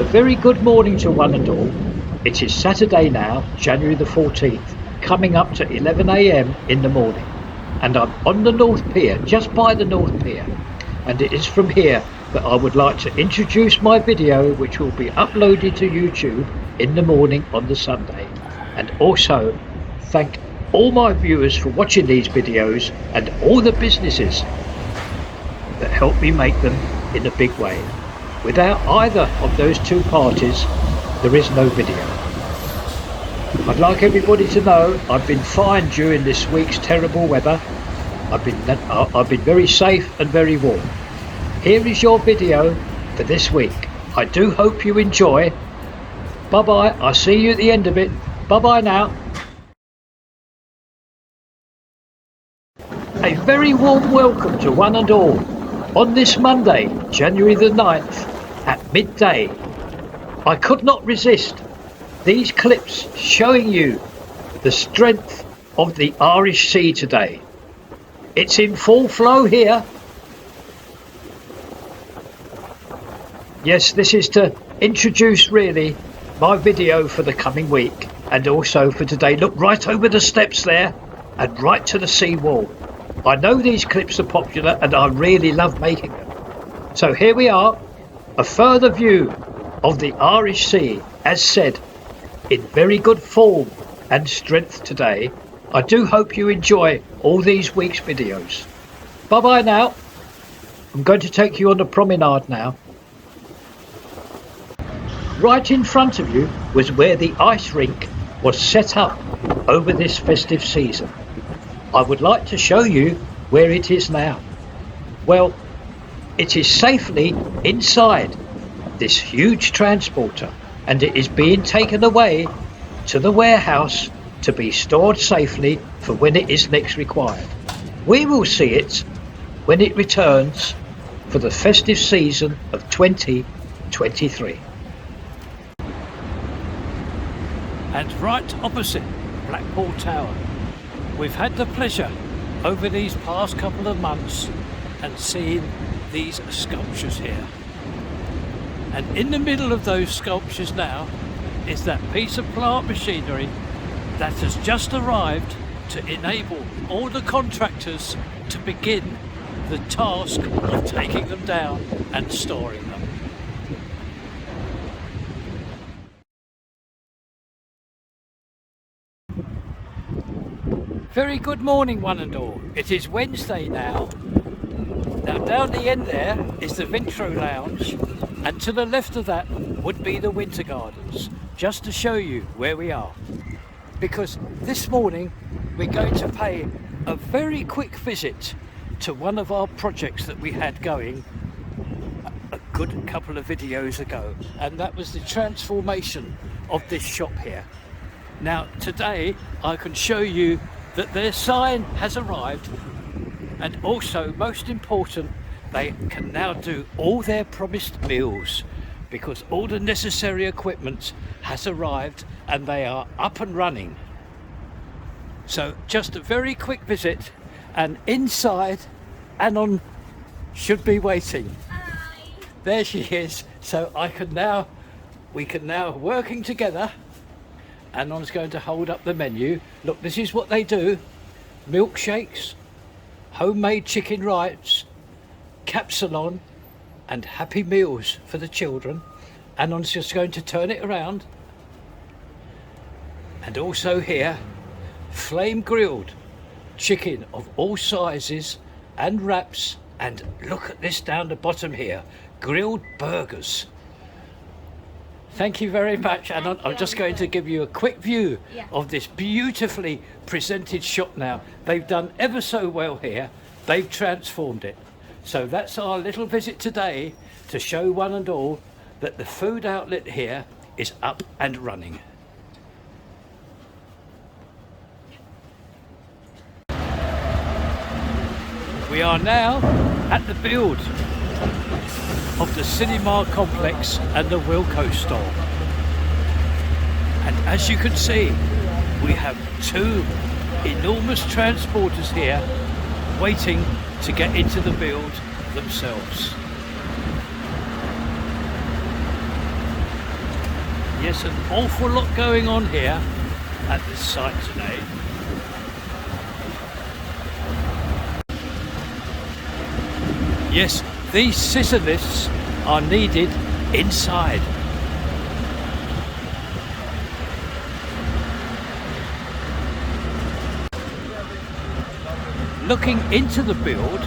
very good morning to one and all. It is Saturday now, January the 14th, coming up to 11 a.m. in the morning. And I'm on the North Pier, just by the North Pier. And it is from here that I would like to introduce my video, which will be uploaded to YouTube in the morning on the Sunday. And also thank all my viewers for watching these videos and all the businesses that help me make them in a big way. Without either of those two parties, there is no video. I'd like everybody to know I've been fine during this week's terrible weather. I've been very safe and very warm. Here is your video for this week. I do hope you enjoy. Bye bye. I'll see you at the end of it. Bye bye now. A very warm welcome to one and all on this Monday, January the 9th at midday. I could not resist these clips showing you the strength of the Irish Sea today. It's in full flow here. Yes, this is to introduce really my video for the coming week and also for today. Look right over the steps there and right to the sea wall. I know these clips are popular and I really love making them. So here we are, a further view of the Irish Sea, as said, in very good form and strength today. I do hope you enjoy all these week's videos. Bye bye now. I'm going to take you on the promenade now. Right in front of you was where the ice rink was set up over this festive season. I would like to show you where it is now. Well, it is safely inside this huge transporter and it is being taken away to the warehouse to be stored safely for when it is next required. We will see it when it returns for the festive season of 2023. And right opposite Blackpool Tower, we've had the pleasure over these past couple of months and seeing these sculptures here. And in the middle of those sculptures now is that piece of plant machinery that has just arrived to enable all the contractors to begin the task of taking them down and storing them. Very good morning one and all. It is Wednesday now. Now down the end there is the Vintro Lounge and to the left of that would be the Winter Gardens, just to show you where we are. Because this morning we're going to pay a very quick visit to one of our projects that we had going a good couple of videos ago, and that was the transformation of this shop here. Now today I can show you that their sign has arrived, and also most important, they can now do all their promised meals because all the necessary equipment has arrived and they are up and running. So just a very quick visit, and inside Anon should be waiting. Hi. There she is. So we can now working together. Anon's going to hold up the menu. Look, this is what they do. Milkshakes, homemade chicken rice, capsalon and happy meals for the children. Anon's just going to turn it around. And also here, flame grilled chicken of all sizes and wraps, and look at this down the bottom here, grilled burgers. Thank you very much, and I'm just going to give you a quick view of this beautifully presented shop now. They've done ever so well here. They've transformed it. So that's our little visit today to show one and all that the food outlet here is up and running. We are now at the build of the cinema complex and the Wilko store. And as you can see, we have two enormous transporters here waiting to get into the build themselves. Yes, an awful lot going on here at this site today. Yes, these scissor lifts are needed inside. Looking into the build,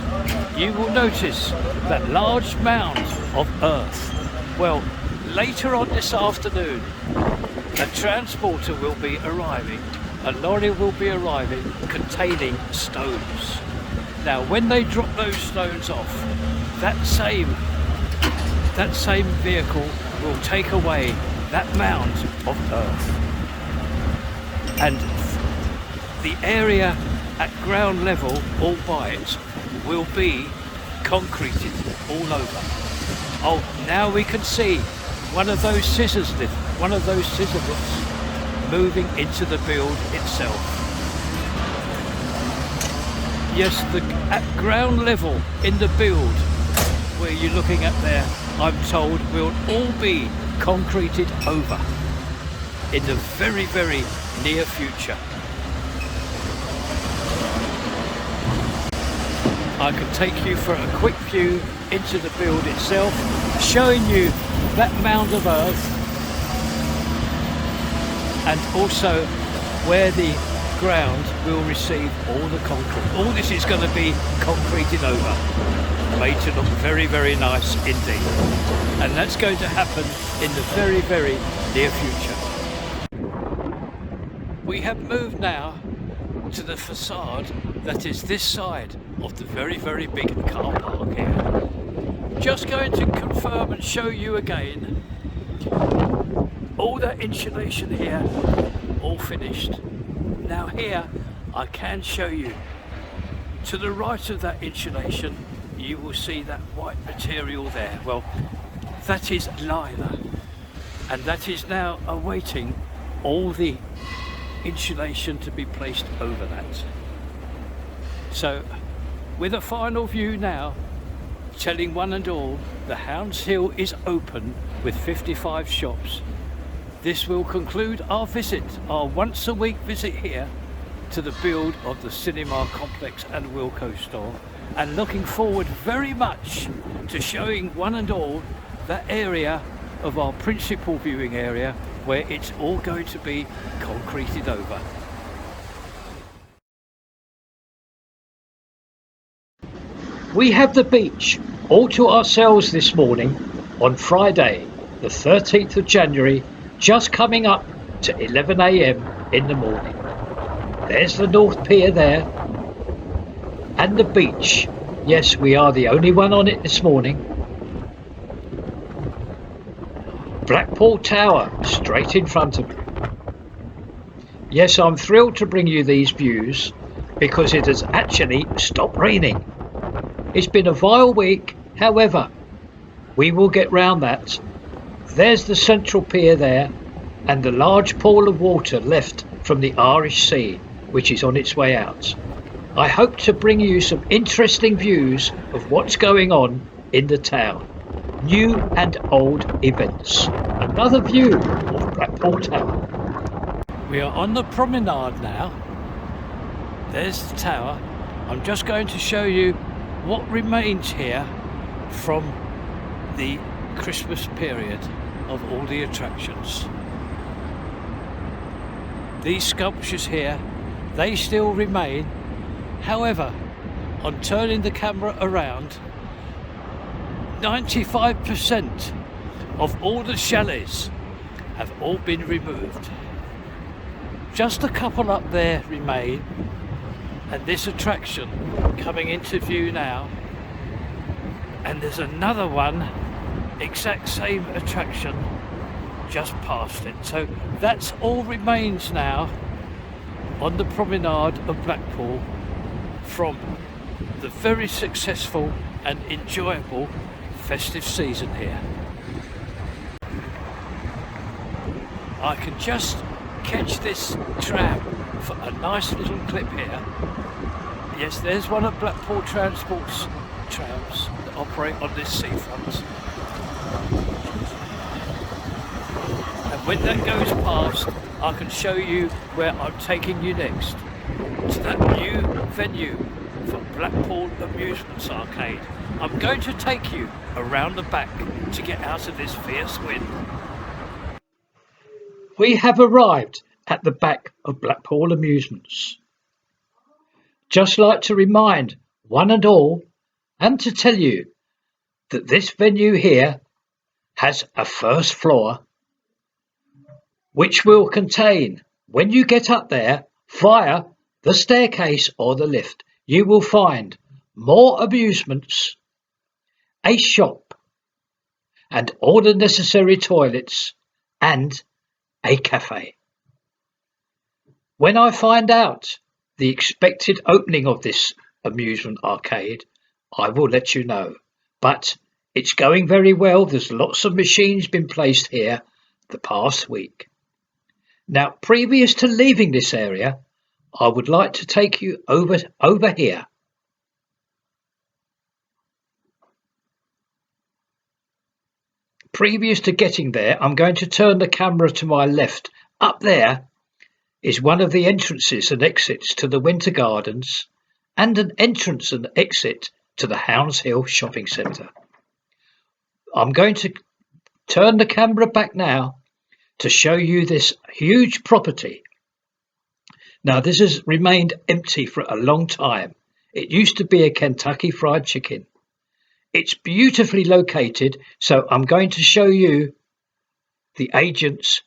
you will notice that large mound of earth. Well, later on this afternoon, a transporter will be arriving, a lorry will be arriving containing stones. Now, when they drop those stones off, that same vehicle will take away that mound of earth. And the area at ground level, all by it, will be concreted all over. Oh, now we can see one of those scissor lifts moving into the build itself. Yes, at ground level in the build, where you're looking at there, I'm told will all be concreted over in the very, very near future. I can take you for a quick view into the build itself, showing you that mound of earth and also where the ground will receive all the concrete. All this is going to be concreted over, made to look very, very nice indeed. And that's going to happen in the very, very near future. We have moved now to the facade that is this side of the very, very big car park here. Just going to confirm and show you again all that insulation here, all finished. Now here I can show you to the right of that insulation, you will see that white material there. Well, that is liner, and that is now awaiting all the insulation to be placed over that. So with a final view now, telling one and all the Hounds Hill is open with 55 shops. This will conclude our visit, our once a week visit here to the build of the cinema complex and Wilko store, and looking forward very much to showing one and all that area of our principal viewing area where it's all going to be concreted over. We have the beach all to ourselves this morning on Friday, the 13th of January, just coming up to 11 AM in the morning. There's the North Pier there, and the beach. Yes, we are the only one on it this morning. Blackpool Tower straight in front of you. Yes, I'm thrilled to bring you these views because it has actually stopped raining. It's been a vile week, however, we will get round that. There's the central pier there and the large pool of water left from the Irish Sea, which is on its way out. I hope to bring you some interesting views of what's going on in the town. New and old events. Another view of Blackpool Tower. We are on the promenade now. There's the tower. I'm just going to show you what remains here from the Christmas period of all the attractions. These sculptures here, they still remain. However, on turning the camera around, 95% of all the chalets have all been removed. Just a couple up there remain, and this attraction coming into view now, and there's another one, exact same attraction, just past it. So that's all remains now on the promenade of Blackpool from the very successful and enjoyable festive season here. I can just catch this tram for a nice little clip here. Yes, there's one of Blackpool Transport's trams that operate on this seafront. And And when that goes past, I can show you where I'm taking you next. To that new venue for Blackpool Amusements Arcade. I'm going to take you around the back to get out of this fierce wind. We have arrived at the back of Blackpool Amusements. Just like to remind one and all, and to tell you that this venue here has a first floor which will contain, when you get up there via the staircase or the lift, you will find more amusements, a shop, and all the necessary toilets, and a cafe. When I find out the expected opening of this amusement arcade, I will let you know. But it's going very well. There's lots of machines been placed here the past week. Now, previous to leaving this area, I would like to take you over here. Previous to getting there, I'm going to turn the camera to my left. Up there is one of the entrances and exits to the Winter Gardens and an entrance and exit to the Hounds Hill Shopping Centre. I'm going to turn the camera back now to show you this huge property. Now, this has remained empty for a long time. It used to be a Kentucky Fried Chicken. It's beautifully located, so I'm going to show you the agents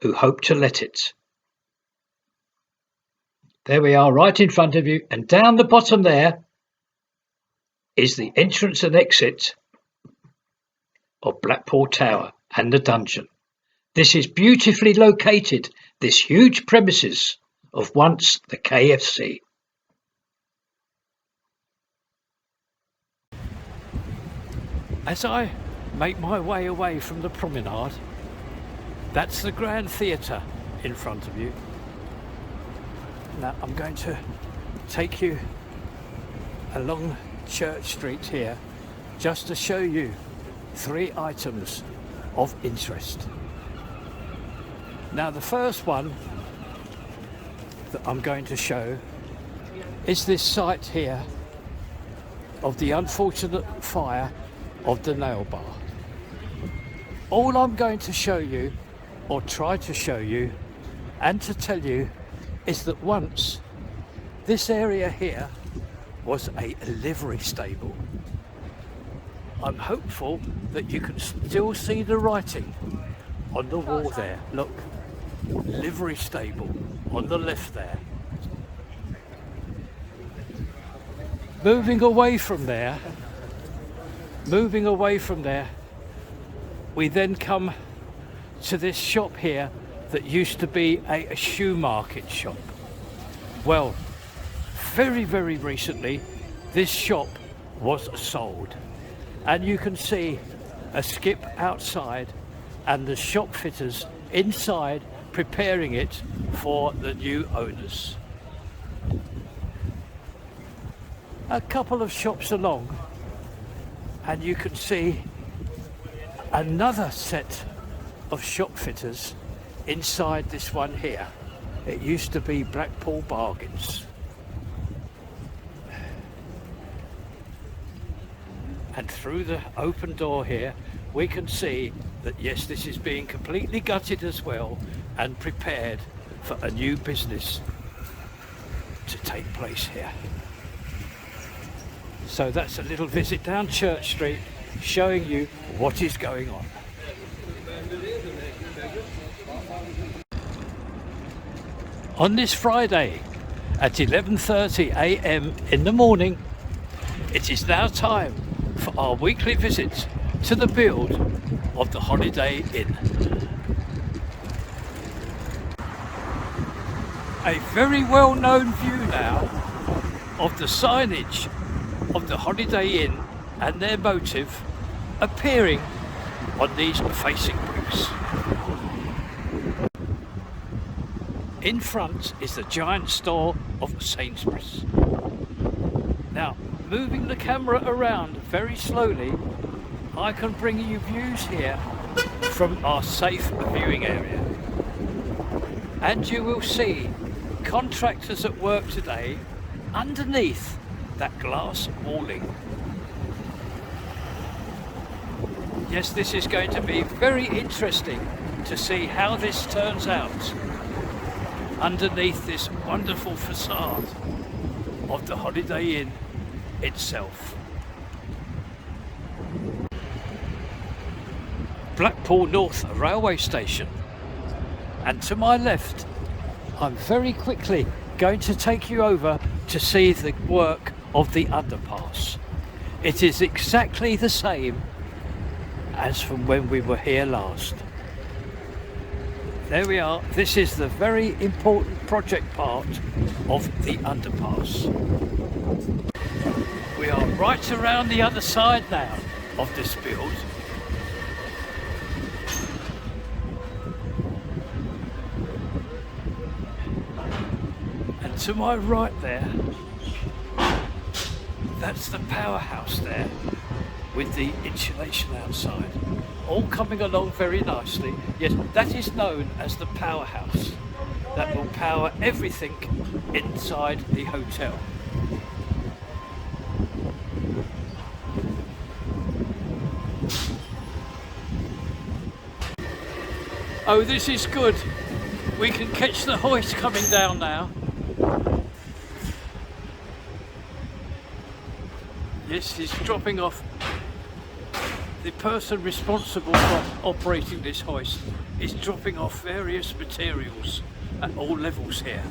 who hope to let it. There we are, right in front of you, and down the bottom there is the entrance and exit of Blackpool Tower and the dungeon. This is beautifully located, this huge premises of once the KFC. As I make my way away from the promenade, that's the Grand Theatre in front of you. Now I'm going to take you along Church Street here just to show you 3 items of interest. Now the first one that I'm going to show is this site here of the unfortunate fire of the nail bar. All I'm going to show you, or try to show you and to tell you, is that once this area here was a livery stable. I'm hopeful that you can still see the writing on the wall there. Look, livery stable on the left there. Moving away from there, we then come to this shop here that used to be a shoe market shop. Well, very, very recently, this shop was sold. And you can see a skip outside and the shop fitters inside preparing it for the new owners. A couple of shops along and you can see another set of shop fitters inside this one here. It used to be Blackpool Bargains. And through the open door here, we can see that yes, this is being completely gutted as well and prepared for a new business to take place here. So that's a little visit down Church Street, showing you what is going on. On this Friday at 11:30 a.m. in the morning, it is now time for our weekly visit to the build of the Holiday Inn. A very well-known view now of the signage of the Holiday Inn and their motive appearing on these facing bricks. In front is the giant store of Sainsbury's. Now, moving the camera around very slowly, I can bring you views here from our safe viewing area. And you will see contractors at work today underneath that glass walling. Yes, this is going to be very interesting to see how this turns out underneath this wonderful facade of the Holiday Inn itself. Blackpool North railway station, and to my left I'm very quickly going to take you over to see the work of the underpass. It is exactly the same as from when we were here last. There we are. This is the very important project part of the underpass. We are right around the other side now of this build. And to my right there, that's the powerhouse there with the insulation outside, all coming along very nicely. Yes, that is known as the powerhouse that will power everything inside the hotel. Oh, this is good. We can catch the hoist coming down now. Yes, he's dropping off. The person responsible for operating this hoist is dropping off various materials at all levels here.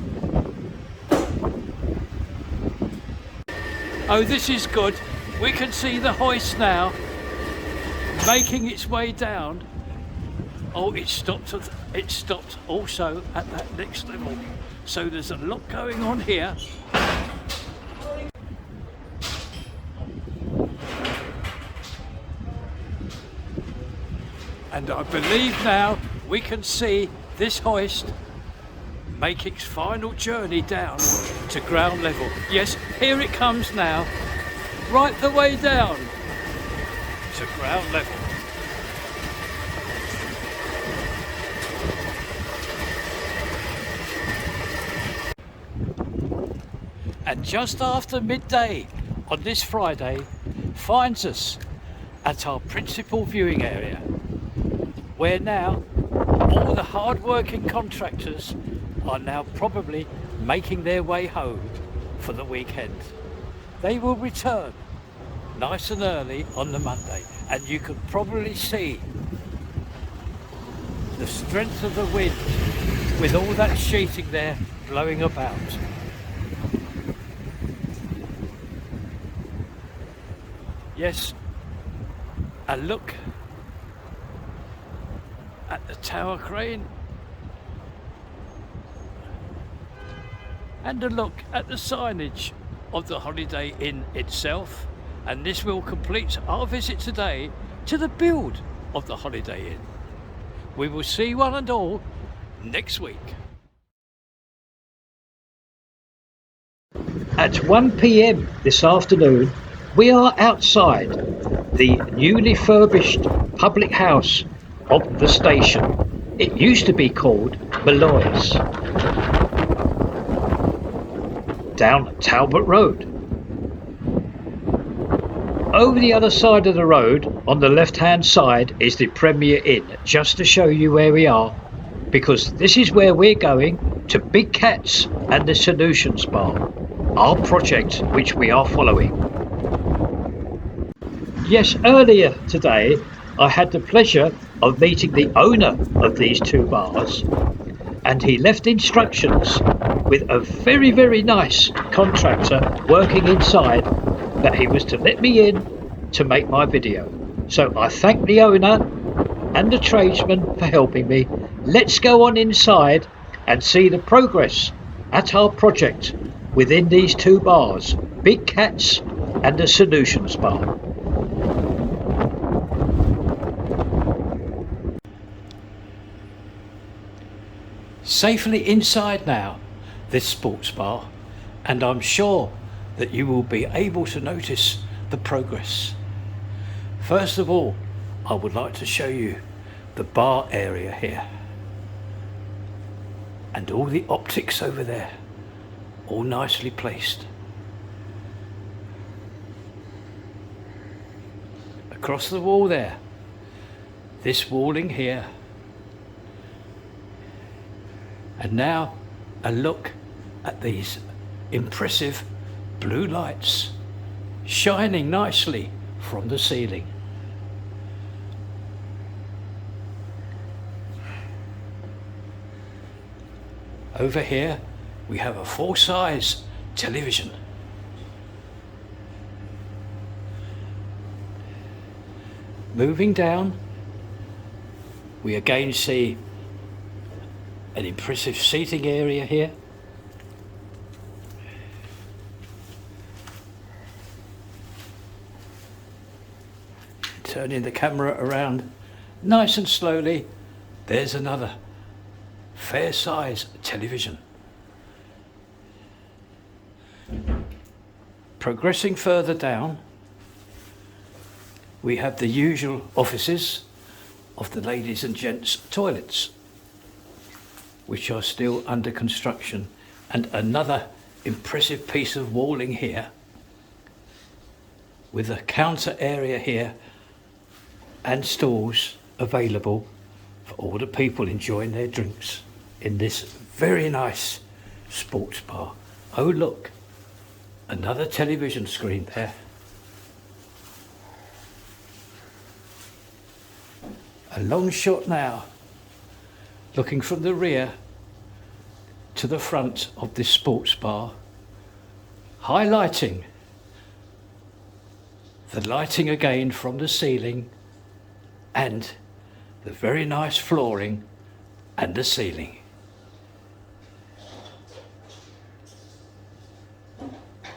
Oh, this is good. We can see the hoist now making its way down. Oh, it stopped also at that next level. So there's a lot going on here. And I believe now we can see this hoist make its final journey down to ground level. Yes, here it comes now, right the way down to ground level. And just after midday on this Friday finds us at our principal viewing area, where now all the hard-working contractors are now probably making their way home for the weekend. They will return nice and early on the Monday, and you can probably see the strength of the wind with all that sheeting there blowing about. Yes, a look at the tower crane and a look at the signage of the Holiday Inn itself, and this will complete our visit today to the build of the Holiday Inn. We will see one and all next week. At 1 p.m. this afternoon, we are outside the newly furbished public house of the station. It used to be called Malloy's, down Talbot Road. Over the other side of the road, on the left hand side, is the Premier Inn, just to show you where we are, because this is where we're going to Big Cats and the Solutions Bar, our project which we are following. Yes, earlier today I had the pleasure of meeting the owner of these two bars, and he left instructions with a very, very nice contractor working inside that he was to let me in to make my video. So I thank the owner and the tradesman for helping me. Let's go on inside and see the progress at our project within these two bars, Big Cats and the Solutions Bar. Safely inside now, this sports bar, and I'm sure that you will be able to notice the progress. First of all, I would like to show you the bar area here. And all the optics over there, all nicely placed. Across the wall there, this walling here. And now a look at these impressive blue lights shining nicely from the ceiling. Over here we have a full-size television. Moving down, we again see an impressive seating area here. Turning the camera around nice and slowly, there's another fair size television. Progressing further down, we have the usual offices of the ladies and gents toilets, which are still under construction, and another impressive piece of walling here with a counter area here and stalls available for all the people enjoying their drinks in this very nice sports bar. Oh look, another television screen there. A long shot now, looking from the rear to the front of this sports bar, highlighting the lighting again from the ceiling and the very nice flooring and the ceiling.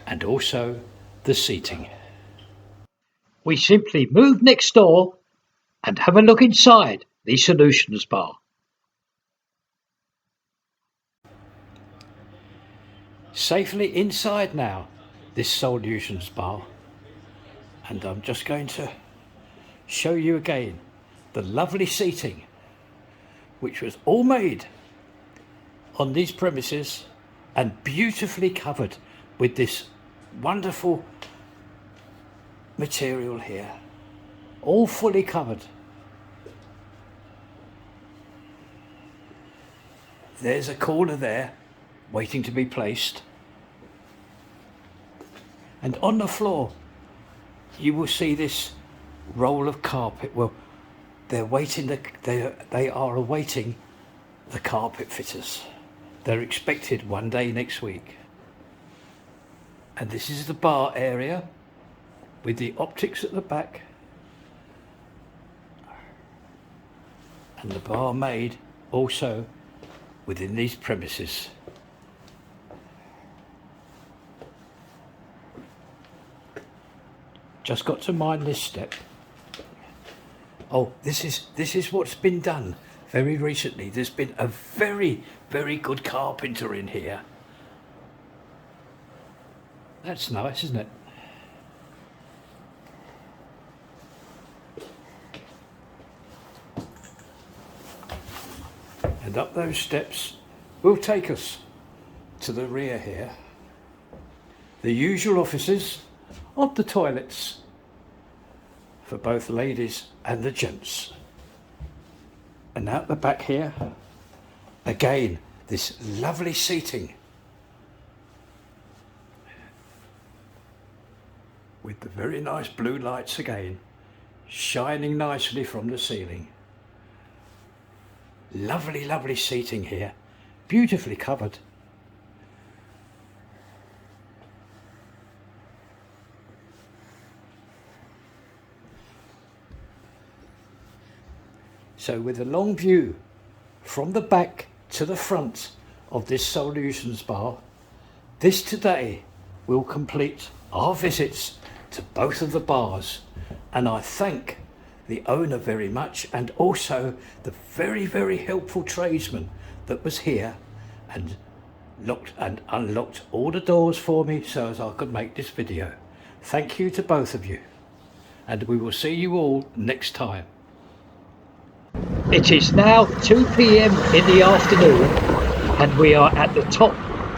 And also the seating. We simply move next door and have a look inside the Solutions Bar. Safely inside now this Solutions Bar, and I'm just going to show you again the lovely seating which was all made on these premises and beautifully covered with this wonderful material here, all fully covered. There's a corner there waiting to be placed, and on the floor you will see this roll of carpet. Well, they are awaiting the carpet fitters. They're expected one day next week. And this is the bar area with the optics at the back, and the bar made also within these premises. Just got to mind this step. Oh, this is what's been done very recently. There's been a very, very good carpenter in here. That's nice, isn't it? And up those steps will take us to the rear here. The usual offices of the toilets for both ladies and the gents. And out the back here, again, this lovely seating with the very nice blue lights again, shining nicely from the ceiling. Lovely, lovely seating here, beautifully covered. So with a long view from the back to the front of this Solutions Bar, this today will complete our visits to both of the bars, and I thank the owner very much, and also the very, very helpful tradesman that was here and locked and unlocked all the doors for me so as I could make this video. Thank you to both of you, and we will see you all next time. It is now 2 p.m. in the afternoon and we are at the top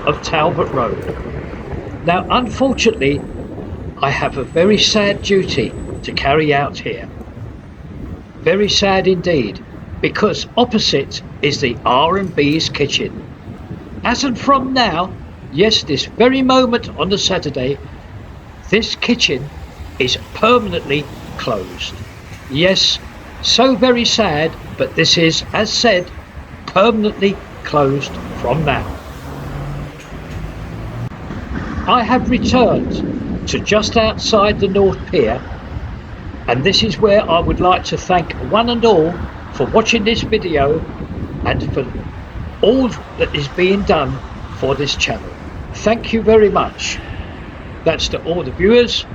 of Talbot Road. Now, unfortunately, I have a very sad duty to carry out here. Very sad indeed, because opposite is the R&B's kitchen. As and from now, yes, this very moment on the Saturday, this kitchen is permanently closed. Yes, so very sad, but this is, as said, permanently closed from now. I have returned to just outside the North Pier, and this is where I would like to thank one and all for watching this video and for all that is being done for this channel. Thank you very much. That's to all the viewers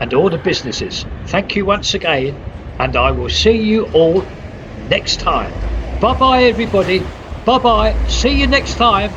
and all the businesses. Thank you once again, and I will see you all next time. Bye bye everybody. Bye bye. See you next time.